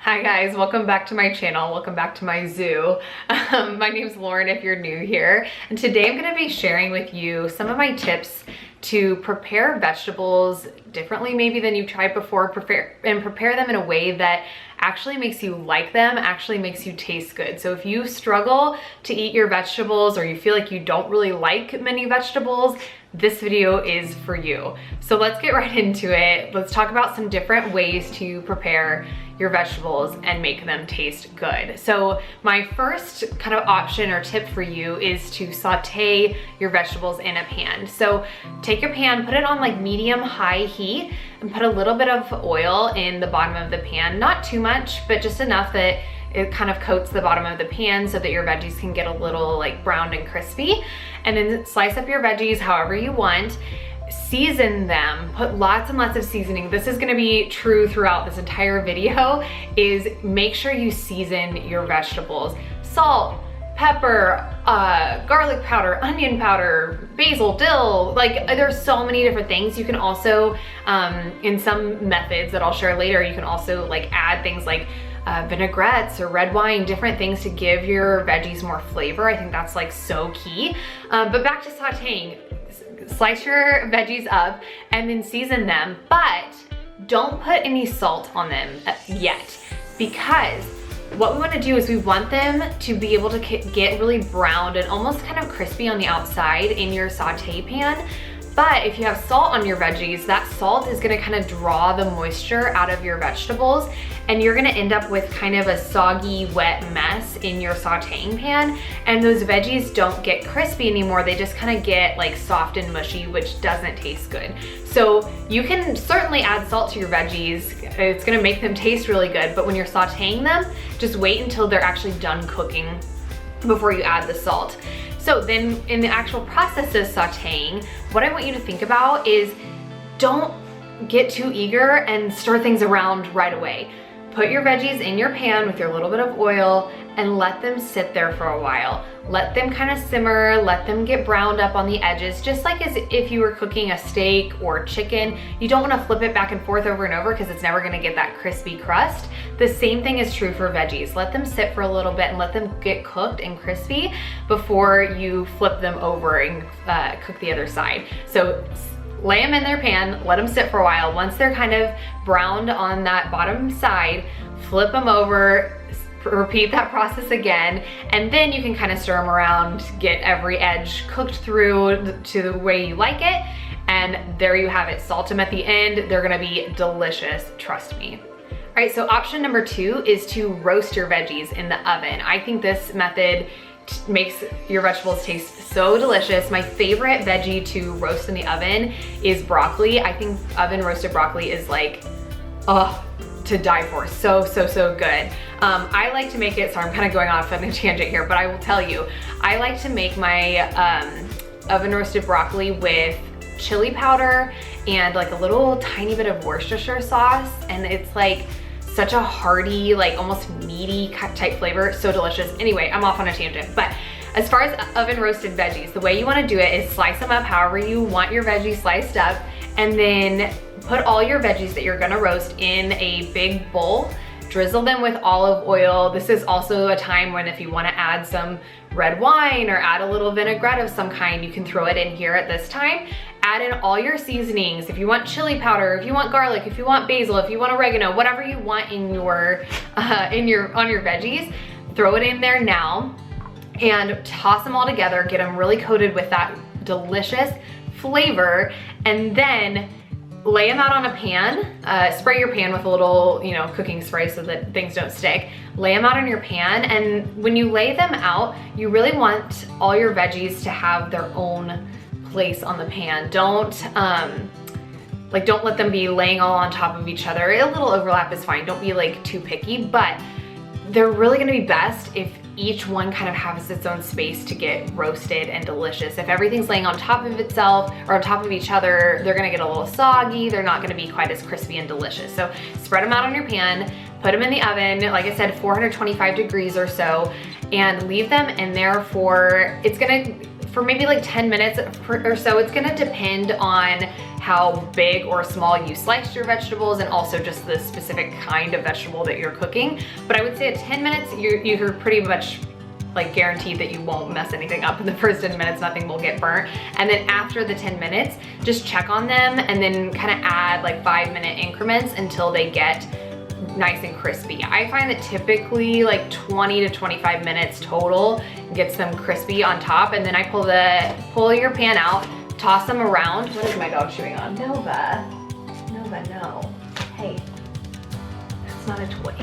Hi guys, welcome back to my channel. Welcome back to my zoo. My name's Lauren if you're new here. And today I'm gonna be sharing with you some of my tips to prepare vegetables differently maybe than you've tried before, prepare them in a way that actually makes you like them, actually makes you taste good. So if you struggle to eat your vegetables or you feel like you don't really like many vegetables, this video is for you. So let's get right into it. Let's talk about some different ways to prepare your vegetables and make them taste good. So my first kind of option or tip for you is to saute your vegetables in a pan. So take your pan, put it on like medium-high heat and put a little bit of oil in the bottom of the pan. Not too much, but just enough that it kind of coats the bottom of the pan so that your veggies can get a little like browned and crispy. And then slice up your veggies however you want. Season them, put lots and lots of seasoning. This is gonna be true throughout this entire video, is make sure you season your vegetables. Salt, pepper, garlic powder, onion powder, basil, dill, like there's so many different things. You can also, in some methods that I'll share later, you can also like add things like vinaigrettes or red wine, different things to give your veggies more flavor. I think that's like so key. But back to sauteing. Slice your veggies up and then season them, but don't put any salt on them yet, because what we want to do is we want them to be able to get really browned and almost kind of crispy on the outside in your saute pan. But if you have salt on your veggies, that salt is gonna kind of draw the moisture out of your vegetables and you're gonna end up with kind of a soggy, wet mess in your sauteing pan. And those veggies don't get crispy anymore. They just kind of get like soft and mushy, which doesn't taste good. So you can certainly add salt to your veggies. It's gonna make them taste really good, but when you're sauteing them, just wait until they're actually done cooking before you add the salt. So then in the actual process of sauteing, what I want you to think about is don't get too eager and stir things around right away. Put your veggies in your pan with your little bit of oil and let them sit there for a while. Let them kind of simmer, let them get browned up on the edges, just like as if you were cooking a steak or chicken. You don't want to flip it back and forth over and over because it's never going to get that crispy crust. The same thing is true for veggies. Let them sit for a little bit and let them get cooked and crispy before you flip them over and cook the other side. So lay them in their pan, let them sit for a while. Once they're kind of browned on that bottom side, flip them over, repeat that process again, and then you can kind of stir them around, get every edge cooked through to the way you like it, and there you have it. Salt them at the end. They're gonna be delicious, trust me. All right, so option number 2 is to roast your veggies in the oven. I think this method makes your vegetables taste so delicious. My favorite veggie to roast in the oven is broccoli. I think oven roasted broccoli is like, to die for. So good. I like to make it, sorry I'm kind of going off on a tangent here, but I will tell you, I like to make my oven roasted broccoli with chili powder and like a little tiny bit of Worcestershire sauce, and it's like such a hearty, like almost meaty type flavor. So delicious. Anyway, I'm off on a tangent, but as far as oven roasted veggies, the way you want to do it is slice them up however you want your veggies sliced up, and then put all your veggies that you're gonna roast in a big bowl. Drizzle them with olive oil. This is also a time when if you wanna add some red wine or add a little vinaigrette of some kind, you can throw it in here at this time. Add in all your seasonings. If you want chili powder, if you want garlic, if you want basil, if you want oregano, whatever you want in your, on your veggies, throw it in there now and toss them all together, get them really coated with that delicious flavor, and then lay them out on a pan. Spray your pan with a little, cooking spray so that things don't stick. Lay them out in your pan, and when you lay them out, you really want all your veggies to have their own place on the pan. Don't let them be laying all on top of each other. A little overlap is fine. Don't be like too picky, but they're really gonna be best if each one kind of has its own space to get roasted and delicious. If everything's laying on top of itself or on top of each other, they're gonna get a little soggy. They're not gonna be quite as crispy and delicious. So spread them out on your pan, put them in the oven, like I said, 425 degrees or so, and leave them in there for, it's gonna for maybe like 10 minutes or so. It's gonna depend on how big or small you sliced your vegetables and also just the specific kind of vegetable that you're cooking. But I would say at 10 minutes, you're pretty much like guaranteed that you won't mess anything up in the first 10 minutes, nothing will get burnt. And then after the 10 minutes, just check on them and then kind of add like 5-minute increments until they get nice and crispy. I find that typically like 20 to 25 minutes total gets them crispy on top. And then I pull your pan out, toss them around. What is my dog chewing on? Nova, no. Hey, that's not a toy.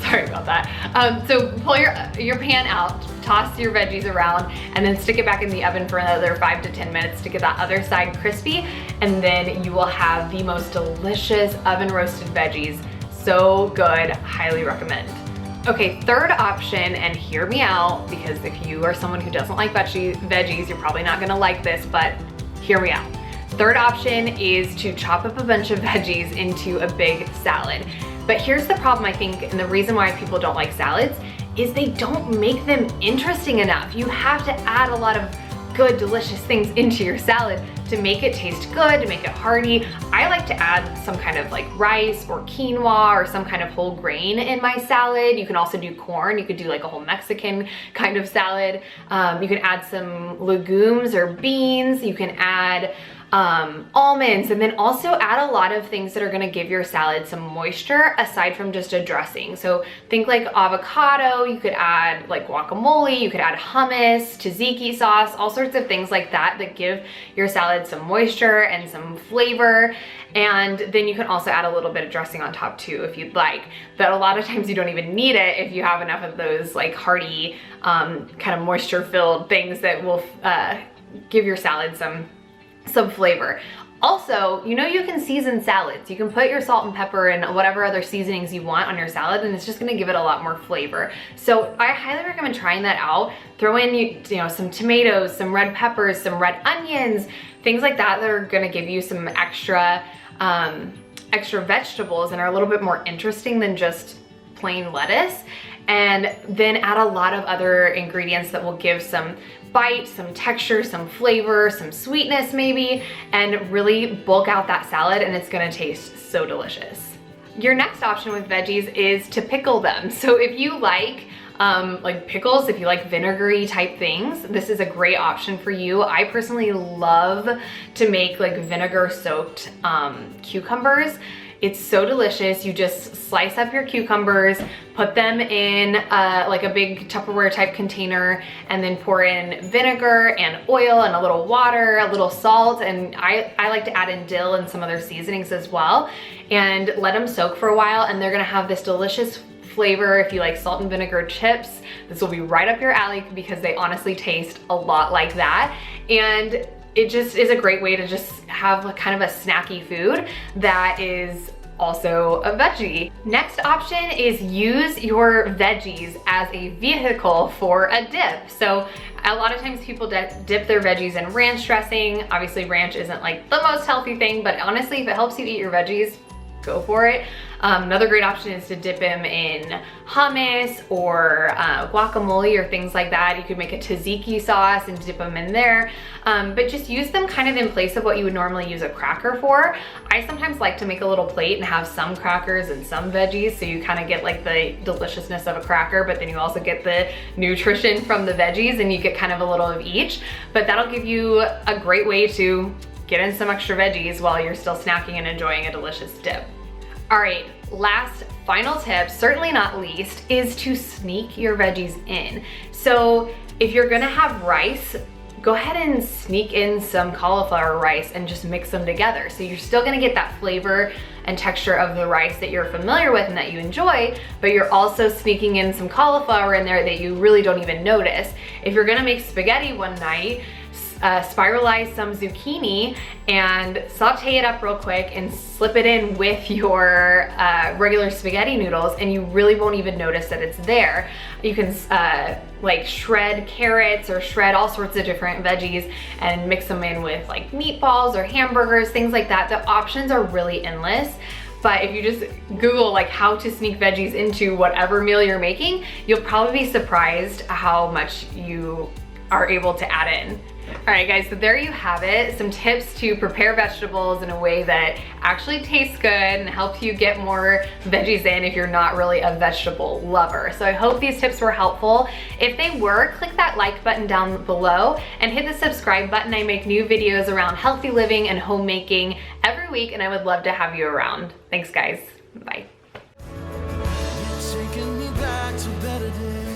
Sorry about that. So pull your pan out, toss your veggies around, and then stick it back in the oven for another 5 to 10 minutes to get that other side crispy. And then you will have the most delicious oven roasted veggies. So good, highly recommend. Okay, third option, and hear me out, because if you are someone who doesn't like veggies, you're probably not gonna like this, but hear me out. Third option is to chop up a bunch of veggies into a big salad. But here's the problem, I think, and the reason why people don't like salads is they don't make them interesting enough. You have to add a lot of good, delicious things into your salad to make it taste good, to make it hearty. I like to add some kind of like rice or quinoa or some kind of whole grain in my salad. You can also do corn. You could do like a whole Mexican kind of salad. You can add some legumes or beans. You can add almonds, and then also add a lot of things that are gonna give your salad some moisture aside from just a dressing. So think like avocado, you could add like guacamole, you could add hummus, tzatziki sauce, all sorts of things like that that give your salad some moisture and some flavor. And then you can also add a little bit of dressing on top too if you'd like. But a lot of times you don't even need it if you have enough of those like hearty, kind of moisture filled things that will give your salad some flavor. Also, you know, you can season salads. You can put your salt and pepper and whatever other seasonings you want on your salad, and it's just gonna give it a lot more flavor. So I highly recommend trying that out. Throw in, you know, some tomatoes, some red peppers, some red onions, things like that that are gonna give you some extra vegetables and are a little bit more interesting than just plain lettuce. And then add a lot of other ingredients that will give some bite, some texture, some flavor, some sweetness maybe, and really bulk out that salad, and it's gonna taste so delicious. Your next option with veggies is to pickle them. So if you like pickles, if you like vinegary type things, this is a great option for you. I personally love to make like vinegar soaked cucumbers. It's so delicious. You just slice up your cucumbers, put them in like a big Tupperware type container, and then pour in vinegar and oil and a little water, a little salt, and I like to add in dill and some other seasonings as well, and let them soak for a while, and they're gonna have this delicious flavor. If you like salt and vinegar chips, this will be right up your alley because they honestly taste a lot like that. And it just is a great way to just have kind of a snacky food that is also a veggie. Next option is use your veggies as a vehicle for a dip. So a lot of times people dip their veggies in ranch dressing. Obviously ranch isn't like the most healthy thing, but honestly, if it helps you eat your veggies, go for it. Another great option is to dip them in hummus or guacamole or things like that. You could make a tzatziki sauce and dip them in there, but just use them kind of in place of what you would normally use a cracker for. I sometimes like to make a little plate and have some crackers and some veggies, so you kind of get like the deliciousness of a cracker, but then you also get the nutrition from the veggies, and you get kind of a little of each. But that'll give you a great way to get in some extra veggies while you're still snacking and enjoying a delicious dip. All right, last final tip, certainly not least, is to sneak your veggies in. So if you're gonna have rice, go ahead and sneak in some cauliflower rice and just mix them together. So you're still gonna get that flavor and texture of the rice that you're familiar with and that you enjoy, but you're also sneaking in some cauliflower in there that you really don't even notice. If you're gonna make spaghetti one night, spiralize some zucchini and saute it up real quick and slip it in with your regular spaghetti noodles, and you really won't even notice that it's there. You can like shred carrots or shred all sorts of different veggies and mix them in with like meatballs or hamburgers, things like that. The options are really endless. But if you just Google like how to sneak veggies into whatever meal you're making, you'll probably be surprised how much you are able to add in. All right guys, so there you have it. Some tips to prepare vegetables in a way that actually tastes good and helps you get more veggies in if you're not really a vegetable lover. So I hope these tips were helpful. If they were, click that like button down below and hit the subscribe button. I make new videos around healthy living and homemaking every week, and I would love to have you around. Thanks guys, bye. Taking me back to better days.